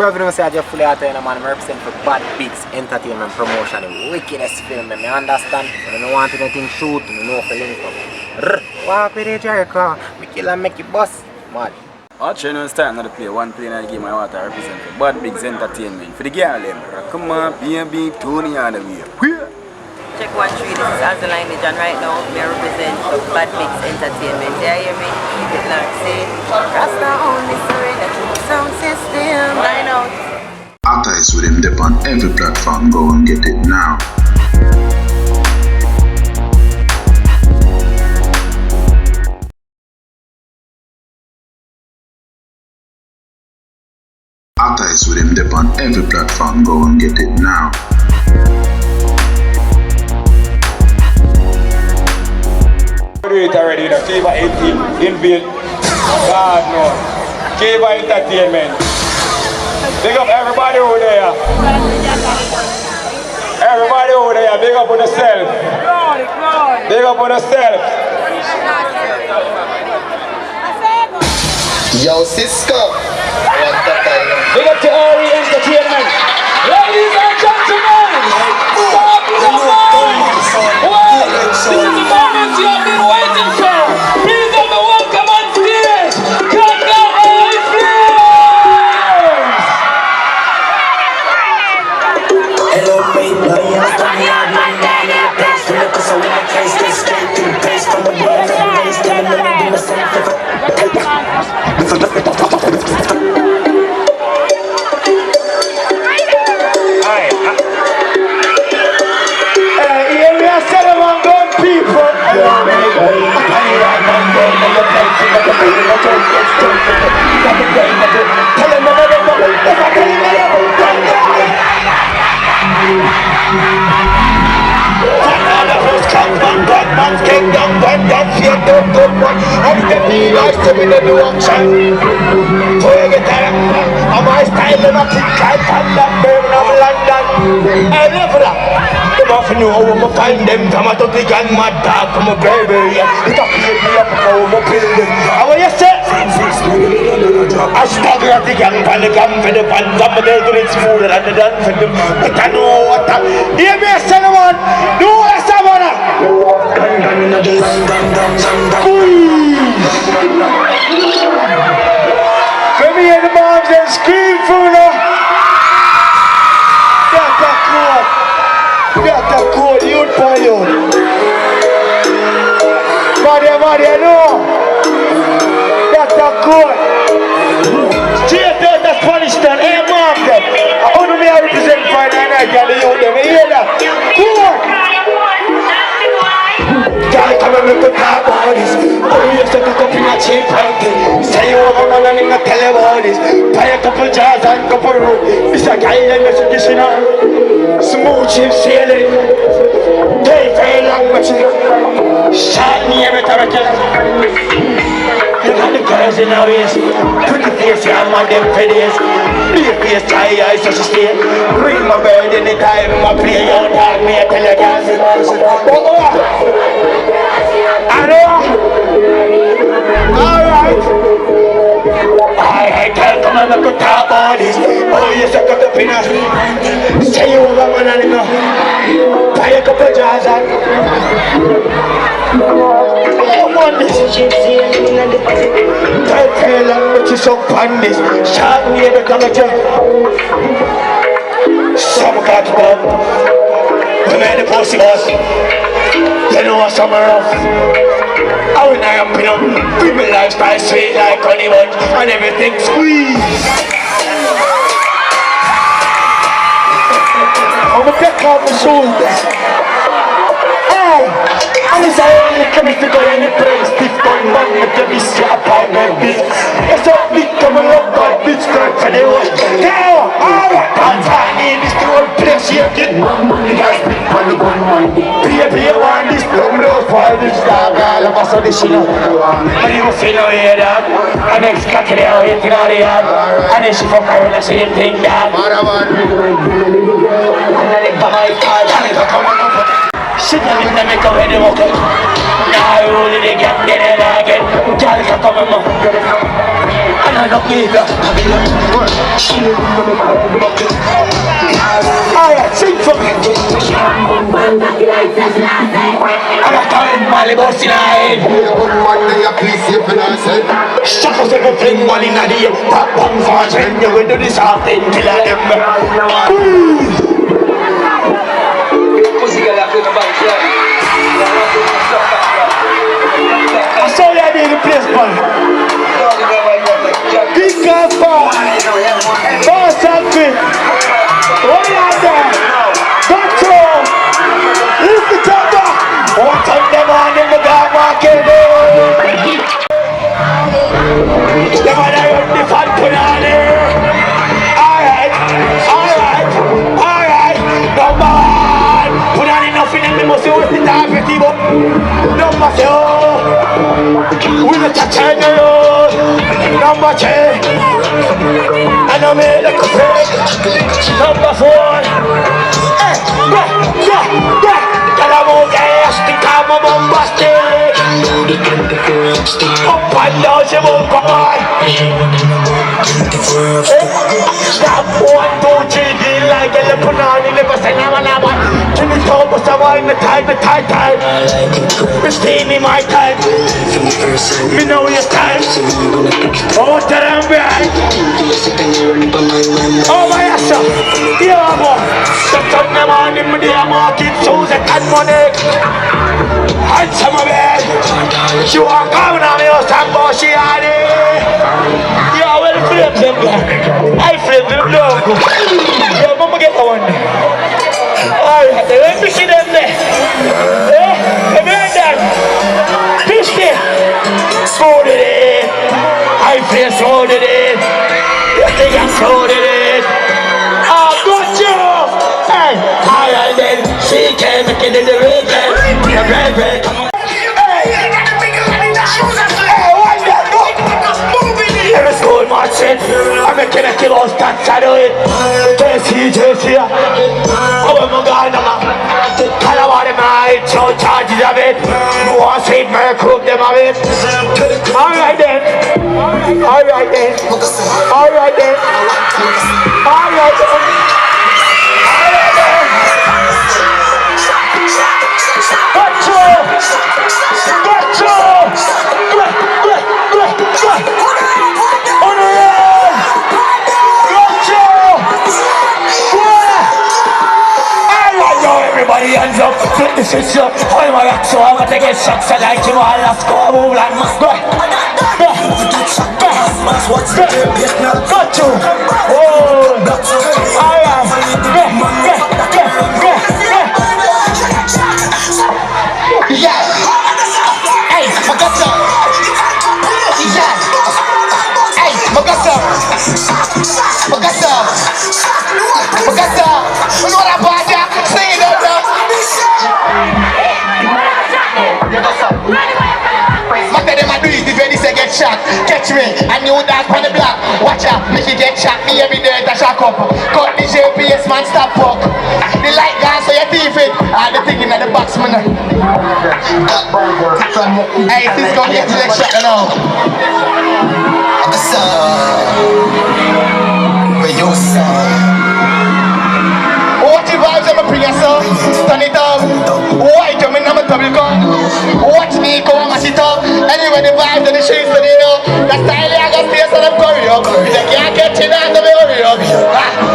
brother say I just fully out there, man. I represent for Bad Bigs Entertainment Promotion, the wickedest film. Me understand. When I don't want anything shoot, I know for link up. Walk with the Jericho, we kill and make it bust. Mad. Watch you know start another play. One play in the game I want to represent for Bad Bigs Entertainment. For the girl them. Come on, BNB, Tony on the way. Check 1-3, this is as the lineage, and right now I represent Bad Bigs Entertainment. Yeah, you hear me? Keep it locked. See, Rasta only surrender to the sound system. Line out. Atta is with him dip on every platform. Go and get it now. Atta is with him dip on every platform. Go and get it now. Do it already, you know, Kiva 18, inbuilt, God no, Kiva Entertainment. Big up everybody over there. Everybody over there, big up on yourself. Big up on yourself. Yo, Cisco. Big up to Ori Entertainment. Ladies and gentlemen, stop the noise. Well, this is the moment you have been waiting for. Please help me welcome on stage, Carnival Flames. Hello, mate, boy, I'm coming out my name in the place to look, so when I taste this straight to the base from the world, from the base, tell them I do myself if Skeng down, went down, fear don't go one. And the be nice to me the new action. Toy guitar, and my style and I think I found that Birmingham, London. I love that. The muffin know how I find them. Come out of the gun, my dog from a baby. It appeared me up how I build them. How are you, sir? I stagger at the gun, and the gun for the band. Some of them it's smoother than the dance for them. But I know what I hear me, Solomon. Do what I want. Let me hear the moms and scream for them. Got that code, youth for you. Maria, no. Got that code. Straight out of Afghanistan, hey mom them. I only me I represent Friday night, and the youth them. You hear that? Code. Girl, come and make a talk about this. Oh, you have to cook up in a cheap party. Say you over man and I'm tell you about this. Buy a couple jars and couple road. It's a guy and you're traditional. Smooth ship sailing. Day very long, but shot me every time I can. Look at the girls in our waist. Pretty face, yeah, man, them for this. Big face, try eyes, so she stay. Bring my bird anytime, I play your dog, me I tell you guys. Alright. I tell come and make a talk about this. Oh yes, I got the peanut. Say you over man and go. Buy a couple jars and oh man, this tell long but you so fun this. Shot me the color. Some got to go. We made the pussy us. You know what's summer off. I will not up in them. People lifestyle sweet like Carnival and everything squeeze. I'm gonna pick out my shoulders. Hey, and it's only coming to go in the place. Stiff gun man with the beast apartment bitch. It's a big coming up by bitch girl for the world. Now, alright, that's how I need this to all place here. Get money, guys, big money, gun money. Be one this long nose for this dog. All of us on the shino. And you feel no hear that. And next cat they are hitting all the yard. And then she fuck her in the same thing that. And then they come out hard and they come out. Shit, I mean, they make a way to walk out. Now I roll it again, then I again. Girls are coming up. I don't need that. Alright, sing for me. I'm a time Malibu tonight. Shut us everything, one in the ear. Pop bombs for a trend, you will do this all thing till I am. I saw you in the place, man. Big girl, boss and quick. What are there? Don't you? Lift the top. One time them on in the dark market. Them on the fun put on it. Alright. No man. Put on enough in them, they must see what's the time for people. Number 2. We the touch the road. Number 3. And I made a coffee. Number 4. Gotta move gas, the time of bombastic. Up and down, she won't come on. Stop 1, 2, 3, deal like a leprechaun. You never say nama. Can you talk about someone in the time? It's in my time. Me know your time. Oh, tell them behind. Oh, my ass. Yeah, boy. Stop them on in the market, shoes and money. And some of it. You are coming on your sambo, she had it. You are well flip them. I flip them logo. Yeah, mama get one. Alright, let me see them there. Come here then. Fish it. Smooth it in. I feel smooth it in. You think I'm smooth it in. Oh, good job. Hey, alright then. She came back in the river. Red, come on. I'm making a kilo start shadow it. JC. Oh my God, I want them out, so charges of it. You want to see me cook them of it. Alright then. Everybody hands up, flip the shit up. I'm a rock, so I'm gonna get shots. I like you all, let's go, move like must go. Got you. Oh, alright. Yeah. Hey, I got some. Yeah. Hey, I got some. You know what I'm about to say? What them I do is if any say get shot, catch me, and you dance on the block. Watch out, make you get shot, me every day to shock up. Cut the GPS man, stop fuck. The light gun so you thief it, and the thing in the box man. Hey, this gonna get the next shot now. Where you what the vibes I'm a bring us up? Turn it up. Why come in? I'm a double gun. Watch me come and sit up. Anyway, the vibes and the shades that you know. That's the idea I got stairs and I'm curry up. If they can't catch it, I'm gonna hurry up.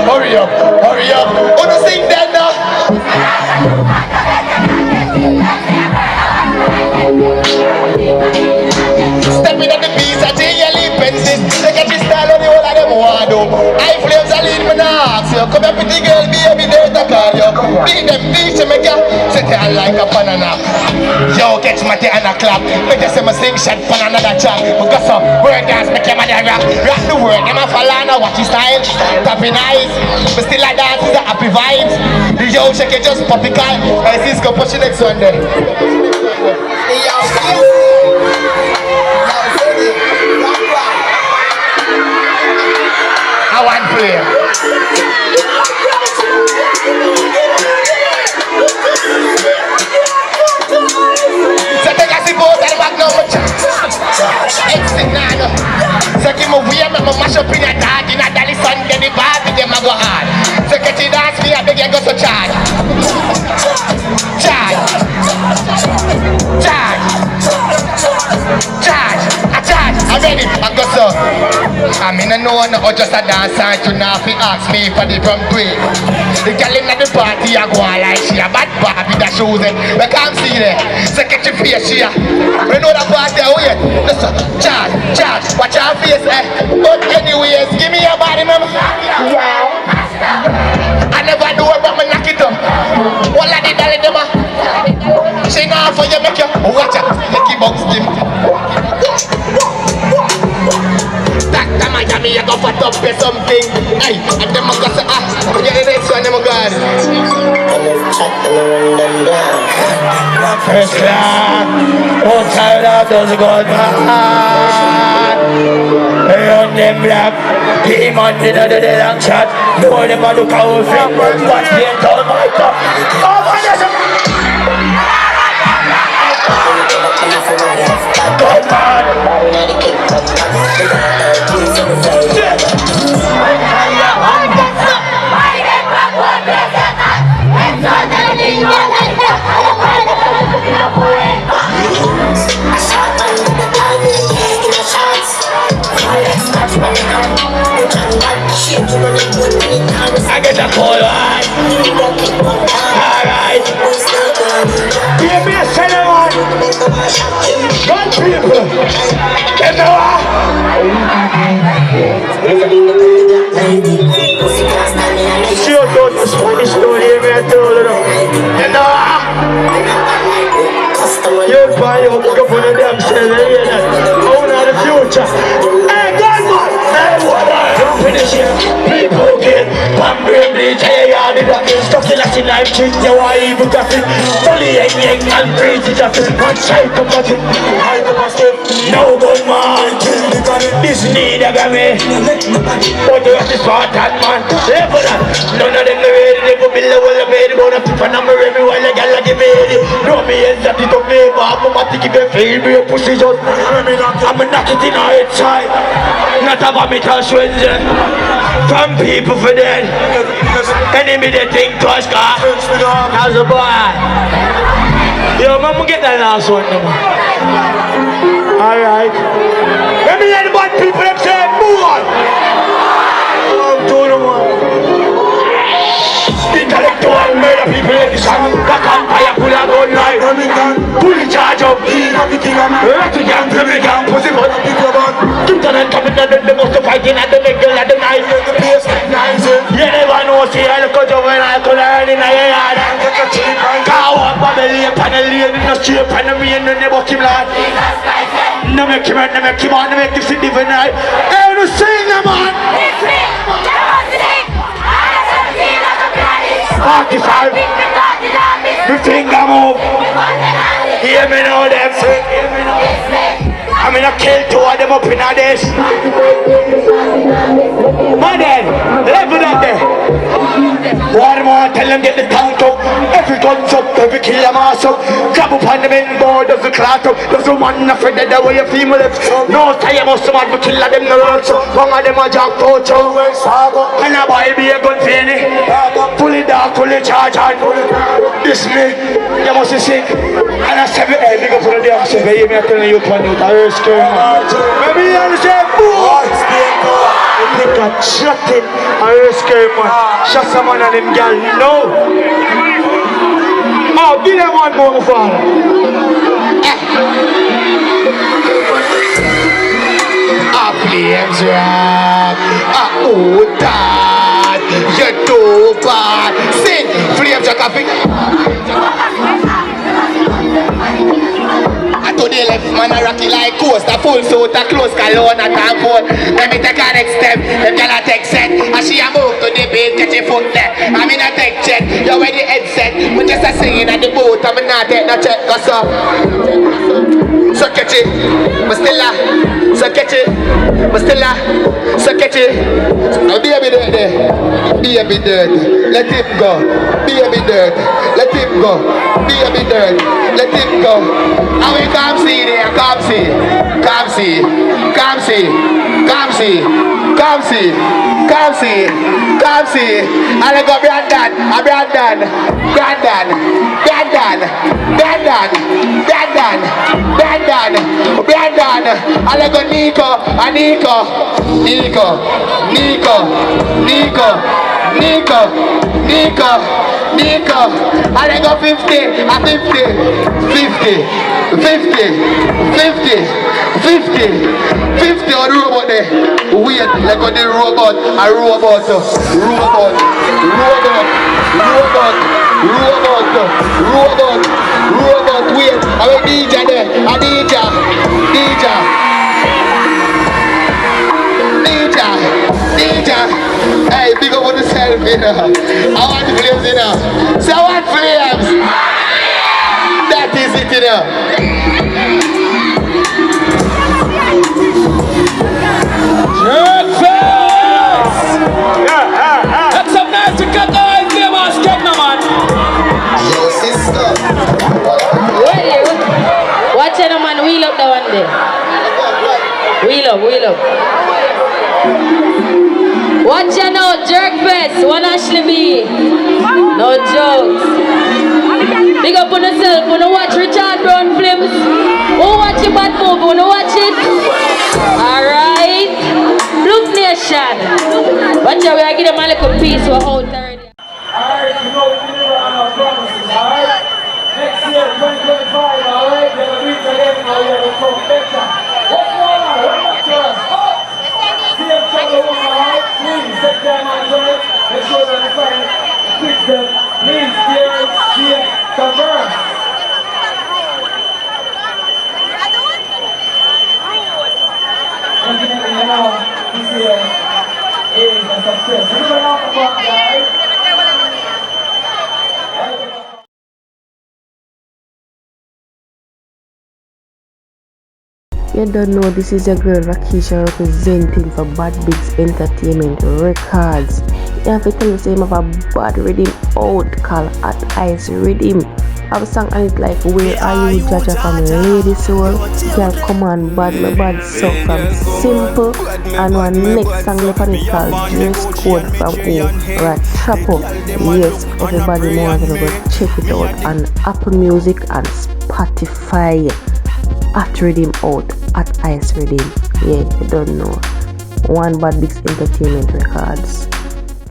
Hurry up. Who do sing that now? Stepping at the beats, I take your lip pencils. They get your style on the whole of them want do. I flames are lead me now. So come here pretty girl, baby, there to call you. Beat them, make you sit there like a banana. Yo, catch my tea and a clap. Make you see me sing shot for another track. We got some word dance, make your mother rap. Rock the word, them a fall on, watch your style. Tapping eyes, but still like dance is a happy vibes. The yo, shake it just pop it call. Hey, Cisco, push it next one day. I want play. So take a sip out of the back now. Exit now. So give me way I'ma mash up in a dog, in a dolly sun, then the Barbie, them a go hard. So get you dance me, I beg you go so charge. Charge. Charge. Charge. I charge. I'm ready. I go so. I mean, I know no just a dance and you know if you ask me for the drum tweet. The girl in the party, I go on like she a bad Barbie that shoes it. We can't see there. So get your face here. We know that party away. Listen, charge, charge. Watch your face, eh? But anyways, give me your body, mama. I never do it, but me knock it up. All of the dolly, them sing off for you, make you watch out. Make you box them. Dr. Miami, I go fat up for something. Hey, and them a go say, we get the next one, them a God. First class, outside of those gold man. Run them black, the man did a long shot. Know them a look how we feel, watch the entire mic up. Oh, my God! Gold man! I get a call, alright. Give me a cinnamon. Good people. You know what? She was doing the Spanish story, me I told her. You know what? You'll find your book up on the damn cell, you know. Own of the future. Hey, God, man. Hey, what are you finishing? People get one brain bleach. Hey, I did that. Stuff in a life trick. You are even got it. Fully yang and crazy justice. One side to cut it. No good man. This need a game. But the rest is part and man. Level that. None of them are ready. They go below the bed. Gonna pick a number everywhere. Like I like it. No me is that it up me. But I'm going to give a feel. Be a pussy just. I'm a knock it in our head side. Not a vomit or swindle. From people for them. Enemy they think twice car. How's a boy? Yo, mama get that last one. Alright. Let me hear the bad people them say, move on. To the one. Intellectual murder people in the sun. That can't fire pull out all night. Pull the charge up. Let the gang play the gang. Pussy for the people about. Keep the night coming and the most fighting at the middle at the night. You never know, see I look over when I could learn in a yard. Cow up a belly, a panel in the street, and a me and the bottom line. No make him on, no make him on, no make him sit different night. Hey, no sing them on! 45. The finger move. Hear me now, them say. I'm gonna kill two of them up in a days. My dad, level that there. One more, tell them get the tank up. Every gun's up, every kill them ass up. Grab up on the main board, does the clock up. Does the one afraid that the way you feel my lips. No time must man to kill them the road. So one of them a jack coach. And a boy be a gun fanny. Pull it down, pull it charge on. This me, you must be sick. And I said, hey, big up for the day. I said, hey, me I'm telling you, can you tell Skeng, man. Maybe you understand, boy. I think I shot him. I Skeng, man. Shot someone and him, girl, you know. Oh, give them one more, father. Flames rock. Oh, dad, you're too bad. Sing, Flames rock, today left man a rocky like coast. A full suit, a close cologne, a tampon. Let me take a next step, them gyal a take set. And she a move to the beat, get your foot there. I'm in a tech check, you wear the headset. Me just a singing at the boat, I'm not take no check, cause up. so catchy. But still so catchy. But still so catchy. Now baby dirty, baby dirty. Let it go. Baby dirty, let it go. Baby dirty, let it go. And we come see there, come see. Come see, come see, come see, come see, come see, come see. And I go Brandon, Brandon, Brandon, Brandon, Brandon, Brandon, Brandon, Brandon. And I go Nico, and Nico, Nico, Nico, Nico, Nico, Nico, Nico. And I go 50, and 50, 50, 50, 50, 50 on the robot there. Wait, like on the robot, a robot, robot, robot, robot, robot, robot, robot, wait, I'm a DJ there, a DJ, DJ, DJ, DJ. Hey, big up on yourself, you know. I want flames, you know. Say I want flames. That is it, you know. That's some nice to cut the eyes there, man. Skeng, man. Yo, sister. Well, watch it, man. Wheel up the one there. Wheel up, wheel up. Watch it now, jerk fest. One Ashley B. No jokes. Big up on yourself. Wanna watch Richard Brown films? Who watch your bad movie? Wanna watch it? Alright. Look Nation. Watch out, we are giving them a little piece. We're out already. Alright, you know we deliver on our promises, alright? Next year, 2025, alright? We're going to reach again, now we're going to come better. What's going on? What about to us? CM Channel 1, alright? Please, take time out to it. Make sure that you find fix them. Please, clearance, see it, confirm. Definitely, you know, this year is a success. Everybody off the block, guys. You don't know, this is your girl Rakisha representing for Bad Bigs Entertainment Records. You have to tell you say I have a bad rhythm out called At Ice Rhythm. I have a song on it like Where Are You Jaja from Lady Soul. You can come on bad my bad song from Simple, and one next song left on it called Dress Code from Rat Chapo. Yes, everybody more gonna go check it out on Apple Music and Spotify. At Rhythm out, At Ice Rhythm. Yeah, you don't know. One Bad Bigs Entertainment Records.